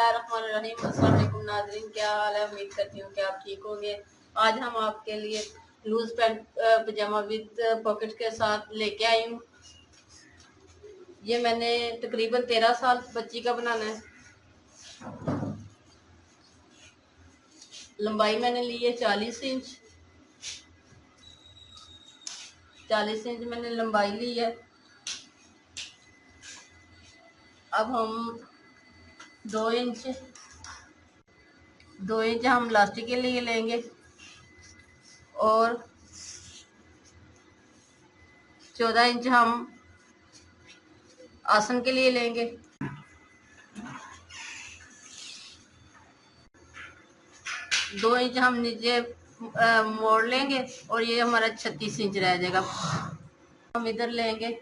बिस्मिल्लाहिर्रहमानिर्रहीम। अस्सलाम वालेकुम नाज़रीन, क्या हाल है? उम्मीद करती हूँ कि आप ठीक होंगे। आज हम आपके लिए loose pant pyjama with pocket के साथ लेके आई हूँ। ये मैंने तकरीबन 13 साल बच्ची का बनाना है। लंबाई मैंने ली है 40 इंच। 40 इंच मैंने लंबाई ली है। अब हम 2 इंच हम इलास्टिक के लिए लेंगे और 14 इंच हम आसन के लिए लेंगे। 2 इंच हम नीचे मोड़ लेंगे और ये हमारा 36 इंच रह जाएगा। हम इधर लेंगे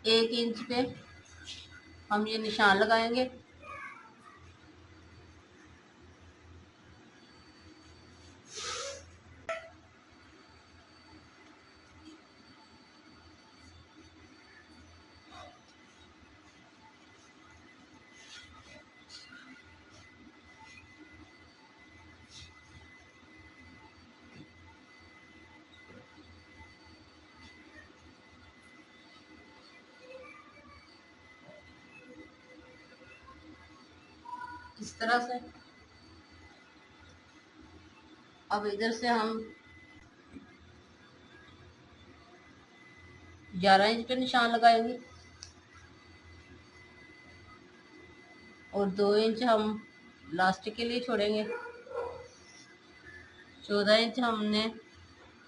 1 इंच पे हम ये निशान लगाएंगे। इस तरह से अब इधर से हम 11 इंच पे निशान लगाएंगे और 2 इंच हम लास्ट के लिए छोड़ेंगे। 14 इंच हमने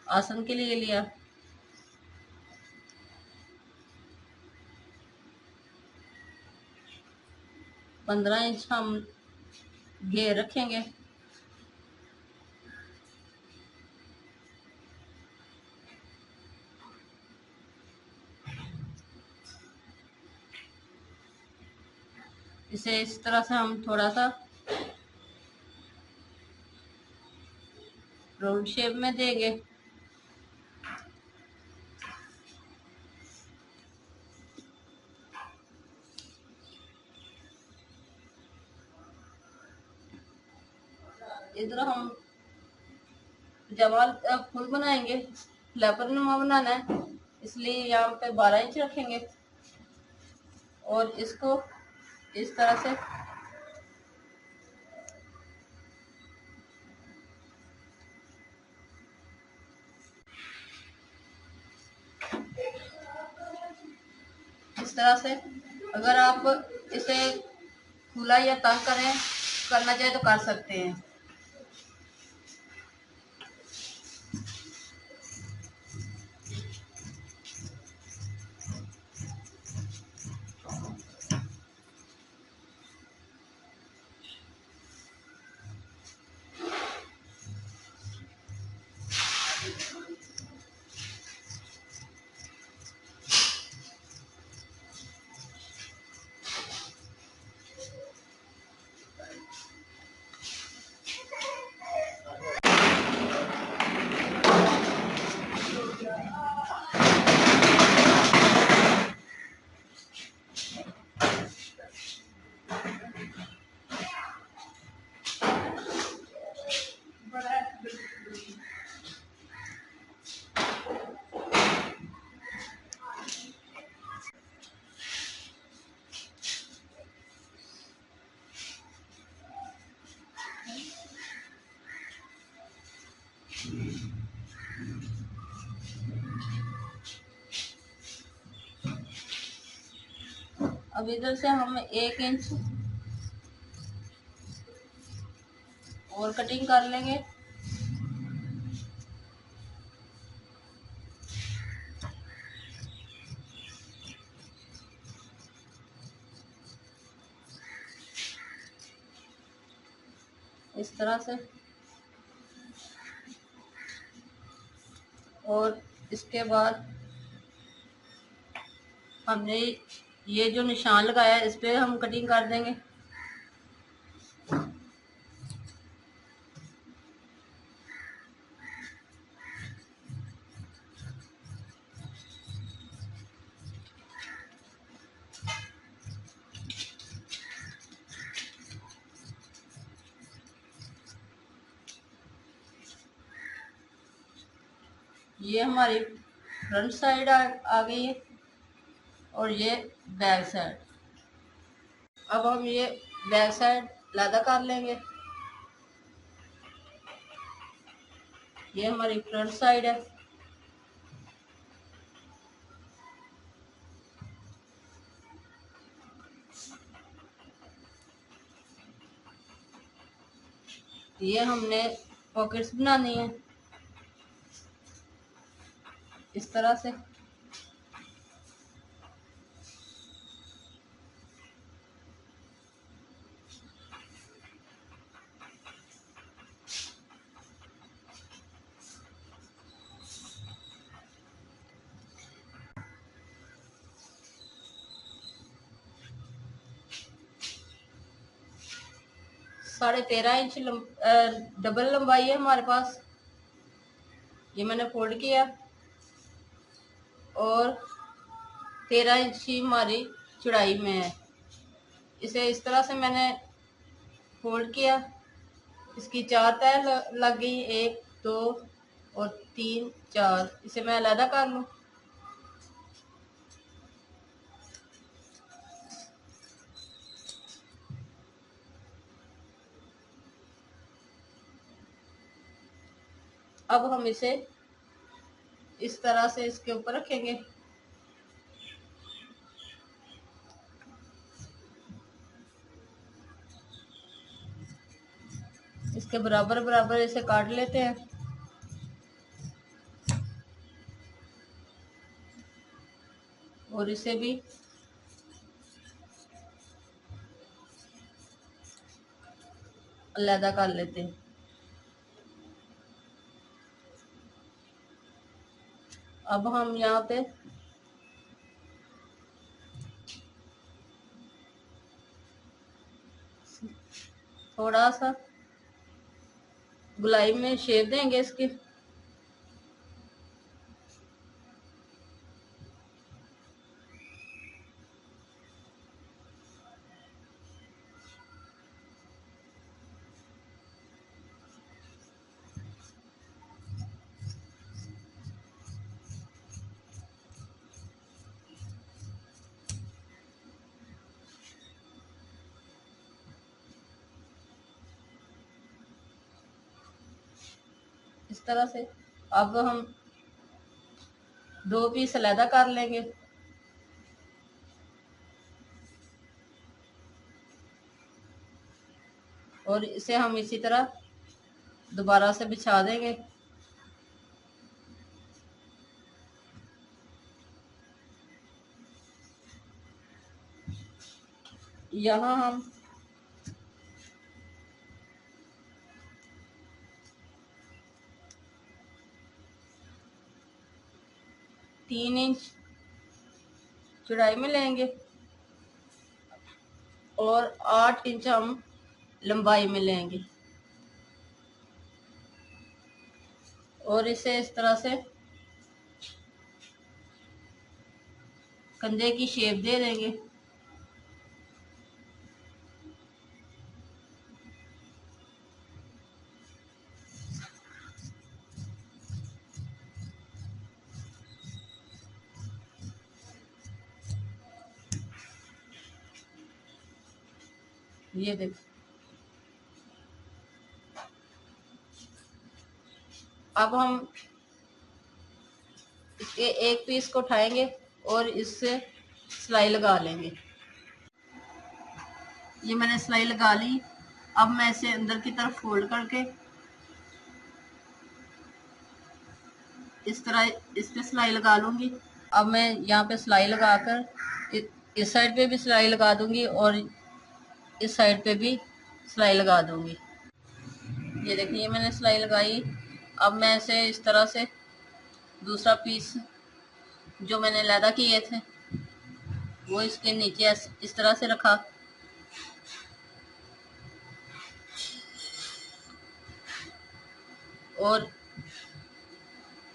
आसन के लिए लिया। 15 इंच हम घेर रखेंगे। इसे इस तरह से हम थोड़ा सा राउंड शेप में देंगे। इधर हम जमाल फुल बनाएंगे, फ्लैपर नुमा बनाना है, इसलिए यहाँ पे 12 इंच रखेंगे और इसको इस तरह से अगर आप इसे खुला या तंग करना चाहे तो कर सकते हैं। अब इधर से हम 1 इंच और कटिंग कर लेंगे। इस तरह से और इसके बाद हमने ये जो निशान लगाया है इस पे हम कटिंग कर देंगे। ये हमारी फ्रंट साइड आ गई है और ये बैक साइड। अब हम ये बैक साइड लैदा कर लेंगे। ये हमारी फ्रंट साइड है। ये हमने पॉकेट्स बनानी है इस तरह से। -13.5 इंच डबल लंबाई है हमारे पास। ये मैंने फोल्ड किया और 13 इंच की हमारी चौड़ाई में है। इसे इस तरह से मैंने फोल्ड किया। इसकी 4 तह लग गई, 1 2 और 3 4। इसे मैं अलग कर लूँ। अब हम इसे इस तरह से इसके ऊपर रखेंगे। इसके बराबर बराबर इसे काट लेते हैं। और इसे भी अलग कर लेते हैं। अब हम यहाँ पे थोड़ा सा गुलाई में शेप देंगे इसकी। इस तरह से अब हम 2 पीस अलग कर लेंगे। और इसे हम इसी तरह दोबारा से बिछा देंगे। यहाँ हम 3 इंच चौड़ाई में लेंगे और 8 इंच हम लंबाई में लेंगे और इसे इस तरह से कंधे की शेप दे देंगे। ये देख, अब हम इसके एक पीस को उठाएंगे और इससे सिलाई लगा लेंगे। ये मैंने सिलाई लगा ली। अब मैं इसे अंदर की तरफ फोल्ड करके इस तरह इस पे सिलाई लगा लूंगी। अब मैं यहाँ पे सिलाई लगाकर इस साइड पे भी सिलाई लगा दूंगी और इस साइड पे भी सिलाई लगा दूंगी। ये देखिए मैंने सिलाई लगाई। अब मैं इसे इस तरह से दूसरा पीस जो मैंने लैदा किए थे वो इसके नीचे इस तरह से रखा और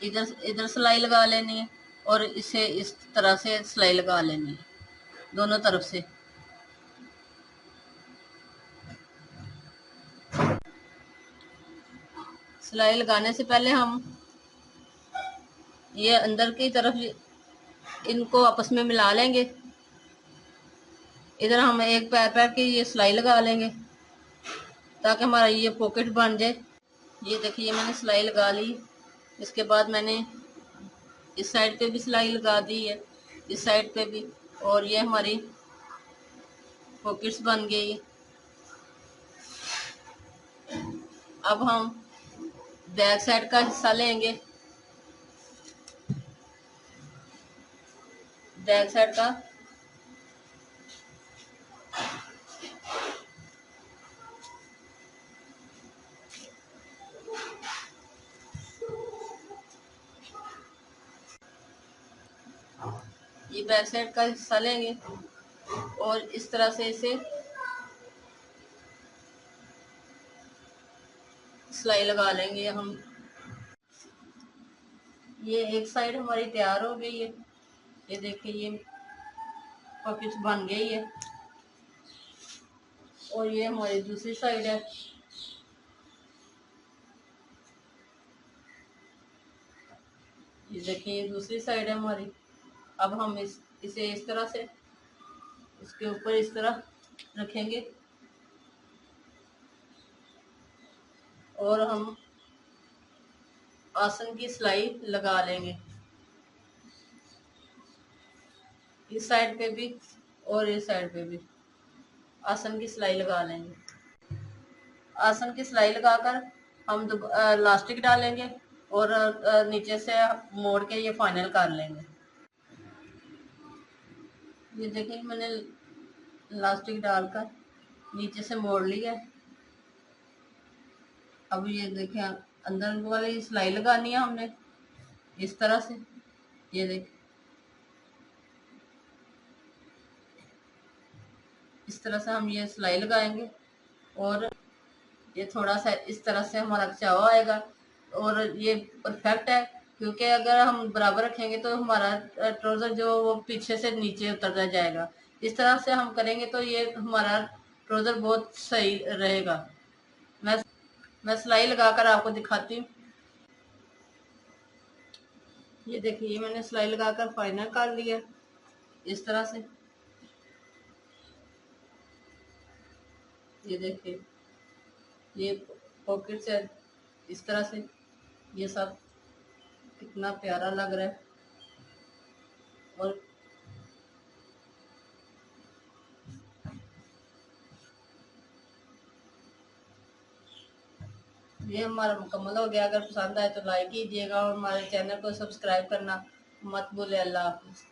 इधर इधर सिलाई लगा लेनी है और इसे इस तरह से सिलाई लगा लेनी है दोनों तरफ से। सिलाई लगाने से पहले हम ये अंदर की तरफ इनको आपस में मिला लेंगे। इधर हम एक पैर पैर की ये सिलाई लगा लेंगे ताकि हमारा ये पॉकेट बन जाए। ये देखिए मैंने सिलाई लगा ली। इसके बाद मैंने इस साइड पे भी सिलाई लगा दी है, इस साइड पे भी, और ये हमारी पॉकेट्स बन गई। अब हम बैक साइड का हिस्सा लेंगे, बैक साइड का ये बैक साइड का हिस्सा लेंगे और इस तरह से इसे सिलाई लगा लेंगे हम। ये एक साइड हमारी तैयार हो गई है। ये देखिए ये पॉकेट बन गई है और ये हमारी दूसरी साइड है। ये देखिए ये दूसरी साइड है हमारी। अब हम इसे इस तरह से इसके ऊपर इस तरह रखेंगे और हम आसन की सिलाई लगा लेंगे इस साइड पे भी और इस साइड पे भी आसन की सिलाई लगा लेंगे। आसन की सिलाई लगाकर हम लास्टिक डालेंगे और नीचे से मोड़ के ये फाइनल कर लेंगे। ये देखिए मैंने लास्टिक डालकर नीचे से मोड़ लिया है। अब ये देखिए अंदर वाली सिलाई लगानी है हमने इस तरह से। ये देखिए इस तरह से हम ये सिलाई लगाएंगे और ये थोड़ा सा इस तरह से हमारा खिंचाव आएगा और ये परफेक्ट है, क्योंकि अगर हम बराबर रखेंगे तो हमारा ट्राउजर जो वो पीछे से नीचे उतरता जाएगा। इस तरह से हम करेंगे तो ये हमारा ट्राउजर बहुत सही रहेगा। मैं मैं सिलाई लगाकर आपको दिखाती हूँ। ये देखिए ये मैंने सिलाई लगाकर फाइनल कर लिया इस तरह से। ये देखिए ये पॉकेट से इस तरह से ये सब कितना प्यारा लग रहा है। और ये हमारा मुकम्मल हो गया। अगर पसंद आए तो लाइक कीजिएगा और हमारे चैनल को सब्सक्राइब करना मत भूलें। अल्लाह हाफिज़।